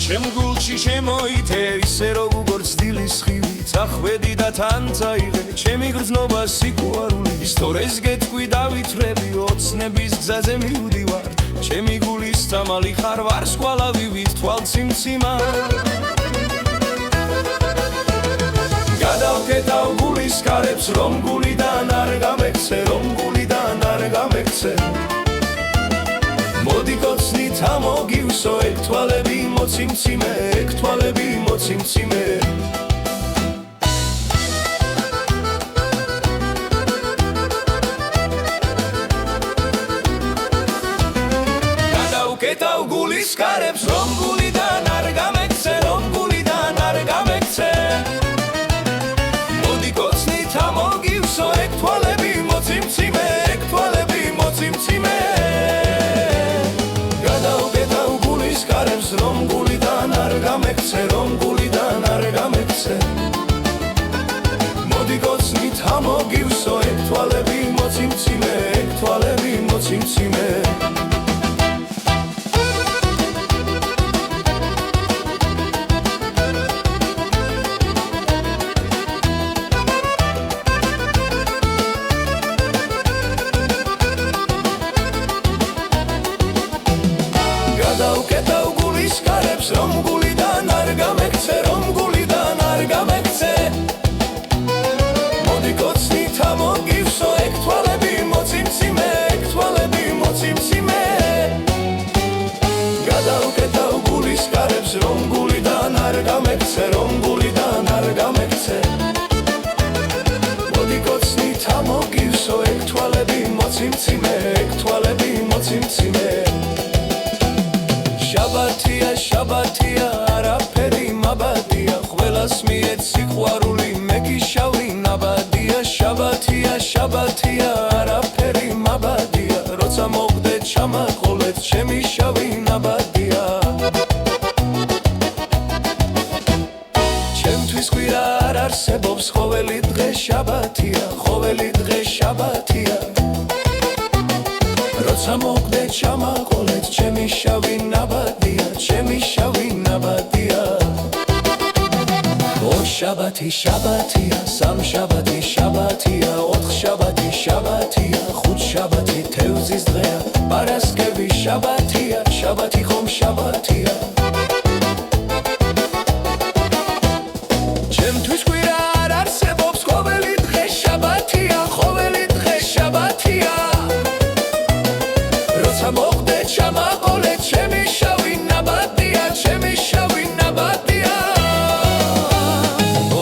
ჩემ გულში შემოიტე ისე როგორც დილის ხილი წახვედი და თან წაიღე ჩემი გრძნობა სიყვარული ისტორიას გეტყვი დავითრები ოცნების გზაზე მივდივარ ჩემი გულის თამალი ხარ ვარსკვლავივით თვალციმციმა გადავკეტავ გულის კარებს რომ გულიდან არ გამექცე რომ გულიდან არ გამექცე მოდი კოცნით ამოგივსო ეგ თვალები მოციმციმე ეგ თვალები მოციმციმე გადავკეტავ გულის კარებს რომ გულიდან არ გამექცე რომ გულიდან არ გამექცე მოდი კოცნით ამოგივსო ეგ თვალები მოციმციმე ეგ თვალები მოციმციმე რომ გულიდან არ გამექცე რომ გულიდან არ გამექცე მოდი კოცნით ამოგივსო ეგ თვალები მოციმციმე ეგ თვალები მოციმციმე გადავკეტავ გულის კარებს რომ გულიდან არ გამექცე რომ გულიდან არ გამექცე მოდი კოცნით ამოგივსო ეგ თვალები მოციმციმე ეგ თვალები მოციმციმე გადავკეტავ გულის კარებს რომ გულიდან არ გამექცე რომ გულიდან არ გამექცე მოდი კოცნით ამოგივსო ეგ თვალები მოციმციმე ეგ თვალები მოციმციმე შაბათია შაბათია არაფერი მაბადია ყველას მიეც სიყვარული მეკიშავი ნაბადია შაბათია შაბათია არაფერი მაბადია როცა მოგდეთ ჩამაყოლეთ ჩემი შავი ნაბადია ჩემთვის კვირა არ არსებობს ყოველი დღე შაბათია ყოველი დღე შაბათია როცა მოგდეთ ჩამაყოლეთ ჩემი შავი ნაბადია ჩემი შავი ნაბადია ორ შაბათი შაბათია სამ შაბათი შაბათია ოთხ შაბათი შაბათია ხუთ შაბათი თევზის დღეა პარასკევი შაბათია შაბათი ხომ შაბათია ჩემთვის კვირა არ არსებობს ყოველი დღე შაბათია ყოველი დღე შაბათია როცა მოგდეთ ჩამაყოლეთ ჩემი შავი ნაბადია ჩემი შავი ნაბადია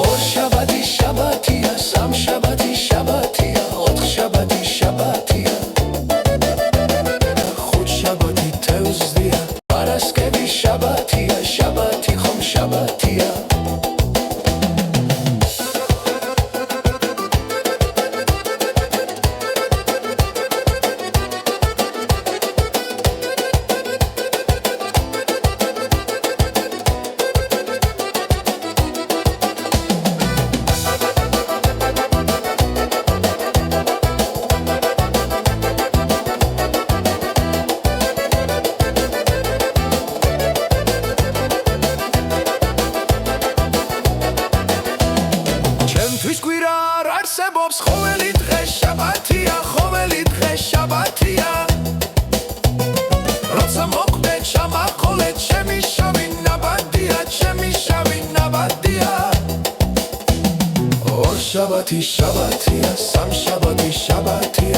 ორ შაბათი შაბათია სამ შაბათი შაბათია ოთხ შაბათი შაბათია ხუთ შაბათი თევზია პარასკევი შაბათია შაბათი ხომ შაბათია ჩემთვის კვირა არ არსებობს ყოველი დღე შაბათია ყოველი დღე შაბათია როცა მოგდეთ ჩამაყოლეთ ჩემი შავი ნაბადია ჩემი შავი ნაბადია ორ შაბათი შაბათია სამ შაბათი შაბათია